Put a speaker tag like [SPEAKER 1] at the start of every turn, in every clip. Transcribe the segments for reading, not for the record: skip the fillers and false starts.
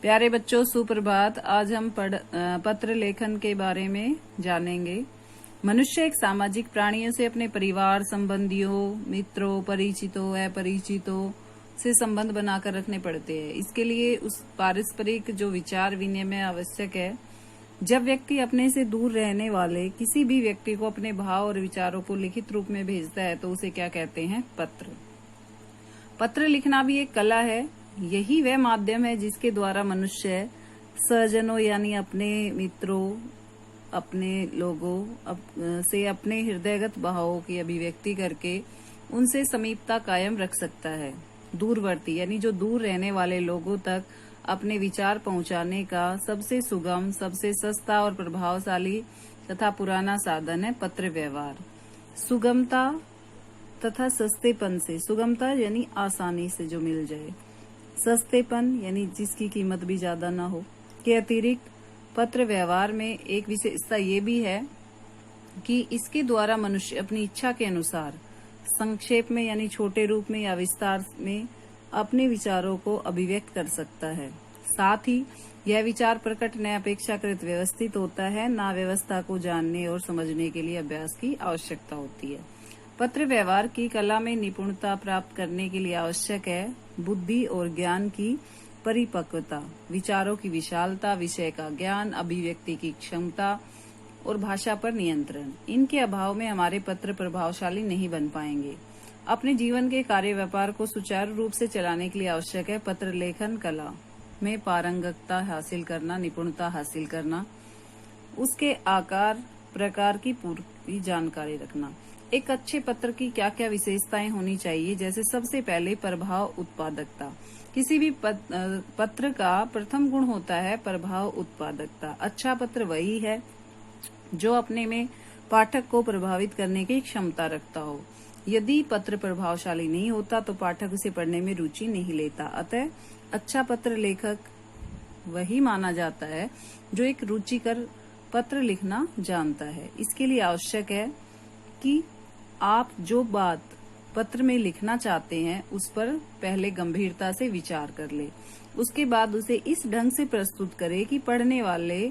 [SPEAKER 1] प्यारे बच्चों, सुप्रभात। आज हम पत्र लेखन के बारे में जानेंगे। मनुष्य एक सामाजिक प्राणियों से अपने परिवार, संबंधियों, मित्रों, परिचितों, अपरिचितों से संबंध बनाकर रखने पड़ते हैं। इसके लिए उस पारस्परिक जो विचार विनिमय आवश्यक है। जब व्यक्ति अपने से दूर रहने वाले किसी भी व्यक्ति को अपने भाव और विचारों को लिखित रूप में भेजता है तो उसे क्या कहते हैं? पत्र। पत्र लिखना भी एक कला है। यही वह माध्यम है जिसके द्वारा मनुष्य स्वजनों यानी अपने मित्रों, अपने लोगों से अपने हृदयगत भावों की अभिव्यक्ति करके उनसे समीपता कायम रख सकता है। दूरवर्ती यानी जो दूर रहने वाले लोगों तक अपने विचार पहुंचाने का सबसे सुगम, सबसे सस्ता और प्रभावशाली तथा पुराना साधन है पत्र व्यवहार। सुगमता तथा सस्तेपन से, सुगमता यानी आसानी से जो मिल जाए, सस्तेपन यानी जिसकी कीमत भी ज्यादा ना हो, के अतिरिक्त पत्र व्यवहार में एक विशेषता ये भी है कि इसके द्वारा मनुष्य अपनी इच्छा के अनुसार संक्षेप में यानी छोटे रूप में या विस्तार में अपने विचारों को अभिव्यक्त कर सकता है। साथ ही यह विचार प्रकट न अपेक्षाकृत व्यवस्थित होता है, ना व्यवस्था को जानने और समझने के लिए अभ्यास की आवश्यकता होती है। पत्र व्यवहार की कला में निपुणता प्राप्त करने के लिए आवश्यक है बुद्धि और ज्ञान की परिपक्वता, विचारों की विशालता, विषय का ज्ञान, अभिव्यक्ति की क्षमता और भाषा पर नियंत्रण। इनके अभाव में हमारे पत्र प्रभावशाली नहीं बन पाएंगे। अपने जीवन के कार्य व्यापार को सुचारू रूप से चलाने के लिए आवश्यक है पत्र लेखन कला में पारंगतता हासिल करना, निपुणता हासिल करना, उसके आकार प्रकार की पूरी जानकारी रखना। एक अच्छे पत्र की क्या क्या विशेषताएं होनी चाहिए? जैसे सबसे पहले प्रभाव उत्पादकता। किसी भी पत्र का प्रथम गुण होता है प्रभाव उत्पादकता। अच्छा पत्र वही है जो अपने में पाठक को प्रभावित करने की क्षमता रखता हो। यदि पत्र प्रभावशाली नहीं होता तो पाठक उसे पढ़ने में रुचि नहीं लेता। अतः अच्छा पत्र लेखक वही माना जाता है जो एक रुचिकर पत्र लिखना जानता है। इसके लिए आवश्यक है कि आप जो बात पत्र में लिखना चाहते हैं उस पर पहले गंभीरता से विचार कर ले। उसके बाद उसे इस ढंग से प्रस्तुत करें कि पढ़ने वाले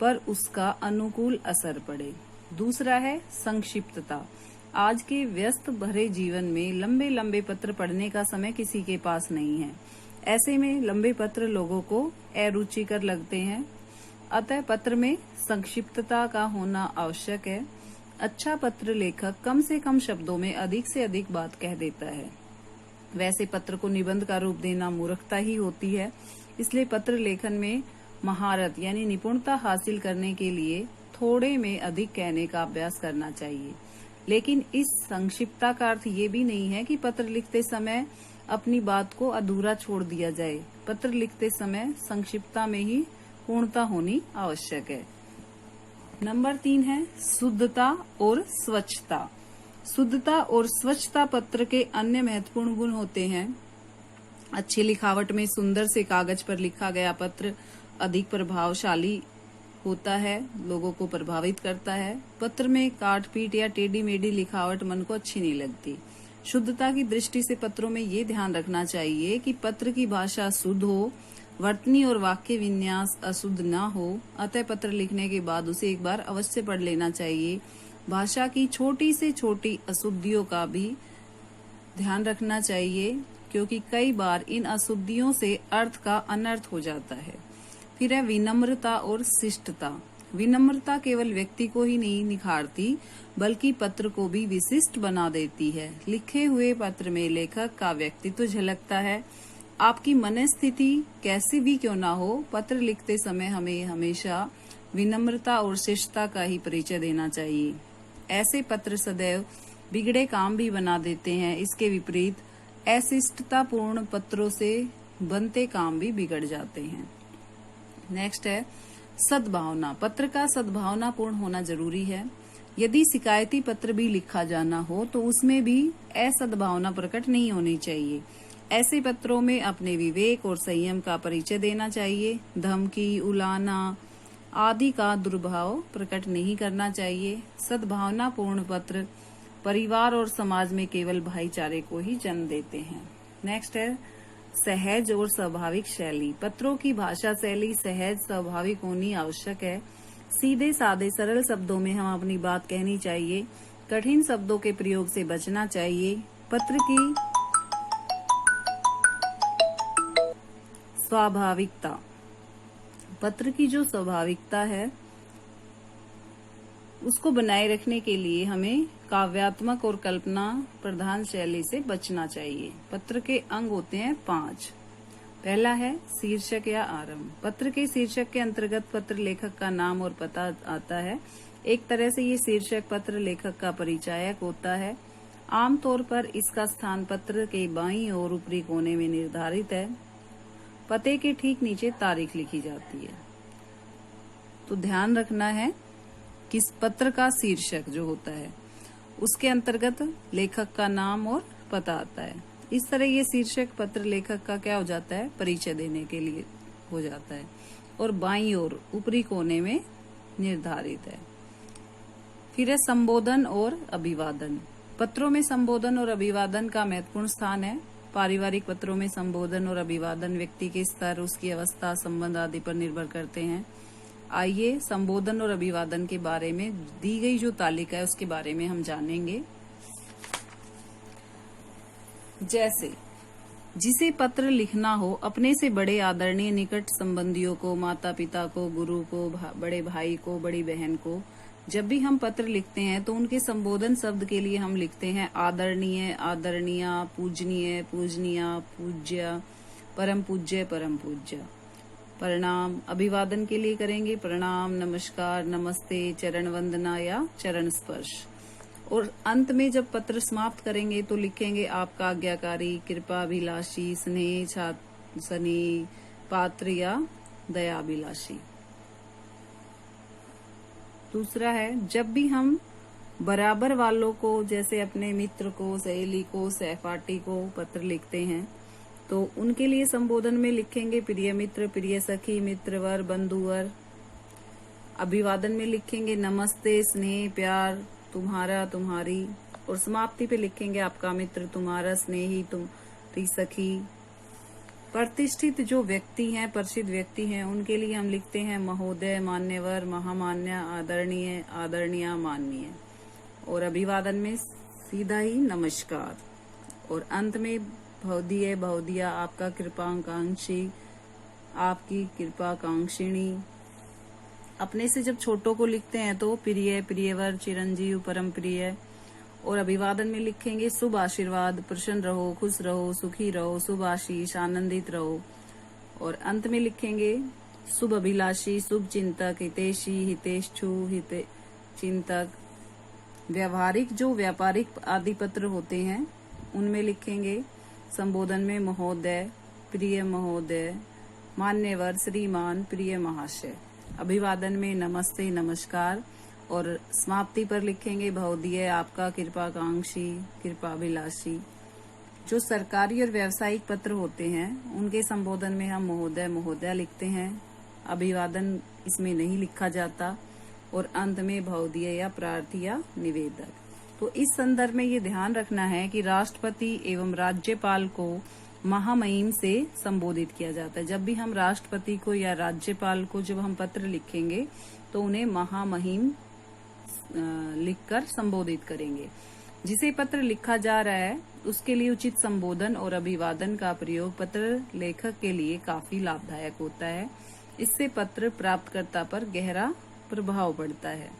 [SPEAKER 1] पर उसका अनुकूल असर पड़े। दूसरा है संक्षिप्तता। आज के व्यस्त भरे जीवन में लंबे लंबे पत्र पढ़ने का समय किसी के पास नहीं है। ऐसे में लंबे पत्र लोगों को अरुचिकर लगते हैं। अतः पत्र में संक्षिप्तता का होना आवश्यक है। अच्छा पत्र लेखक कम से कम शब्दों में अधिक से अधिक बात कह देता है। वैसे पत्र को निबंध का रूप देना मूर्खता ही होती है। इसलिए पत्र लेखन में महारत यानी निपुणता हासिल करने के लिए थोड़े में अधिक कहने का अभ्यास करना चाहिए। लेकिन इस संक्षिप्तता का अर्थ ये भी नहीं है कि पत्र लिखते समय अपनी बात को अधूरा छोड़ दिया जाए। पत्र लिखते समय संक्षिप्तता में ही पूर्णता होनी आवश्यक है। नंबर 3 है शुद्धता और स्वच्छता। शुद्धता और स्वच्छता पत्र के अन्य महत्वपूर्ण गुण होते हैं। अच्छी लिखावट में सुंदर से कागज पर लिखा गया पत्र अधिक प्रभावशाली होता है, लोगों को प्रभावित करता है। पत्र में काट पीट या टेढ़ी मेढ़ी लिखावट मन को अच्छी नहीं लगती। शुद्धता की दृष्टि से पत्रों में ये ध्यान रखना चाहिए कि पत्र की भाषा शुद्ध हो, वर्तनी और वाक्य विन्यास अशुद्ध ना हो। अतः पत्र लिखने के बाद उसे एक बार अवश्य पढ़ लेना चाहिए। भाषा की छोटी से छोटी अशुद्धियों का भी ध्यान रखना चाहिए, क्योंकि कई बार इन अशुद्धियों से अर्थ का अनर्थ हो जाता है। फिर है विनम्रता और शिष्टता। विनम्रता केवल व्यक्ति को ही नहीं निखारती बल्कि पत्र को भी विशिष्ट बना देती है। लिखे हुए पत्र में लेखक का व्यक्तित्व झलकता है। आपकी मनस्थिति कैसी भी क्यों ना हो, पत्र लिखते समय हमें हमेशा विनम्रता और शिष्टता का ही परिचय देना चाहिए। ऐसे पत्र सदैव बिगड़े काम भी बना देते हैं। इसके विपरीत अशिष्टतापूर्ण पत्रों से बनते काम भी बिगड़ जाते हैं। नेक्स्ट है सद्भावना। पत्र का सद्भावनापूर्ण होना जरूरी है। यदि शिकायती पत्र भी लिखा जाना हो तो उसमें भी असद्भावना प्रकट नहीं होनी चाहिए। ऐसे पत्रों में अपने विवेक और संयम का परिचय देना चाहिए। धमकी, उलाना आदि का दुर्भाव प्रकट नहीं करना चाहिए। सद्भावनापूर्ण पत्र परिवार और समाज में केवल भाईचारे को ही जन्म देते हैं। नेक्स्ट है सहज और स्वाभाविक शैली। पत्रों की भाषा शैली सहज स्वाभाविक होनी आवश्यक है। सीधे सादे सरल शब्दों में हम अपनी बात कहनी चाहिए। कठिन शब्दों के प्रयोग से बचना चाहिए। पत्र की स्वाभाविकता। पत्र की जो स्वाभाविकता है उसको बनाए रखने के लिए हमें काव्यात्मक और कल्पना प्रधान शैली से बचना चाहिए। पत्र के अंग होते हैं 5। पहला है शीर्षक या आरंभ। पत्र के शीर्षक के अंतर्गत पत्र लेखक का नाम और पता आता है। एक तरह से ये शीर्षक पत्र लेखक का परिचायक होता है। आमतौर पर इसका स्थान पत्र के बाईं और ऊपरी कोने में निर्धारित है। पते के ठीक नीचे तारीख लिखी जाती है। तो ध्यान रखना है कि इस पत्र का शीर्षक जो होता है उसके अंतर्गत लेखक का नाम और पता आता है। इस तरह ये शीर्षक पत्र लेखक का क्या हो जाता है, परिचय देने के लिए हो जाता है और बाईं ओर ऊपरी कोने में निर्धारित है। फिर है संबोधन और अभिवादन। पत्रों में संबोधन और अभिवादन का महत्वपूर्ण स्थान है। पारिवारिक पत्रों में संबोधन और अभिवादन व्यक्ति के स्तर, उसकी अवस्था, संबंध आदि पर निर्भर करते हैं। आइए संबोधन और अभिवादन के बारे में दी गई जो तालिका है उसके बारे में हम जानेंगे। जैसे जिसे पत्र लिखना हो, अपने से बड़े आदरणीय निकट संबंधियों को, माता पिता को, गुरु को, बड़े भाई को, बड़ी बहन को जब भी हम पत्र लिखते हैं तो उनके संबोधन शब्द के लिए हम लिखते हैं आदरणीय, आदरणीया, पूजनीय, पूजनीया, पूज्य, परम पूज्य, परम पूज्य। प्रणाम अभिवादन के लिए करेंगे प्रणाम, नमस्कार, नमस्ते, चरण वंदना या चरण स्पर्श। और अंत में जब पत्र समाप्त करेंगे तो लिखेंगे आपका आज्ञाकारी, कृपाभिलाषी, स्नेह सनी, पात्र या दयाभिलाषी। दूसरा है जब भी हम बराबर वालों को, जैसे अपने मित्र को, सहेली को, सहपाठी को पत्र लिखते हैं तो उनके लिए संबोधन में लिखेंगे प्रिय मित्र, प्रिय सखी, मित्रवर, बंधुवर। अभिवादन में लिखेंगे नमस्ते, स्नेह, प्यार, तुम्हारा, तुम्हारी। और समाप्ति पे लिखेंगे आपका मित्र, तुम्हारा स्नेही, तुम्हारी सखी। प्रतिष्ठित जो व्यक्ति हैं, प्रसिद्ध व्यक्ति हैं, उनके लिए हम लिखते हैं महोदय, मान्यवर, महामान्य, आदरणीय, आदरणीय, माननीय। और अभिवादन में सीधा ही नमस्कार। और अंत में भवदीय, भवदिया, आपका कृपाकांक्षी, आपकी कृपाकांक्षिणी। अपने से जब छोटों को लिखते हैं तो प्रिय, प्रियवर, चिरंजीव, परम प्रिय। और अभिवादन में लिखेंगे शुभ आशीर्वाद, प्रसन्न रहो, खुश रहो, सुखी रहो, शुभ आशीष, आनंदित रहो। और अंत में लिखेंगे शुभ अभिलाषी, शुभ चिंतक, हितैषी, हितेच्छु, हित चिंतक। व्यवहारिक जो व्यापारिक आदि पत्र होते हैं उनमें लिखेंगे संबोधन में महोदय, प्रिय महोदय, मान्यवर, श्रीमान, प्रिय महाशय। अभिवादन में नमस्ते, नमस्कार। और समाप्ति पर लिखेंगे भवदीय, आपका कृपाकांक्षी, कृपाभिलाषी। जो सरकारी और व्यावसायिक पत्र होते हैं उनके संबोधन में हम महोदय, महोदया लिखते हैं। अभिवादन इसमें नहीं लिखा जाता। और अंत में भवदीय या प्रार्थी या निवेदक। तो इस संदर्भ में ये ध्यान रखना है कि राष्ट्रपति एवं राज्यपाल को महामहिम से संबोधित किया जाता है। जब भी हम राष्ट्रपति को या राज्यपाल को जब हम पत्र लिखेंगे तो उन्हें महामहिम लिखकर संबोधित करेंगे। जिसे पत्र लिखा जा रहा है उसके लिए उचित संबोधन और अभिवादन का प्रयोग पत्र लेखक के लिए काफी लाभदायक होता है। इससे पत्र प्राप्तकर्ता पर गहरा प्रभाव पड़ता है।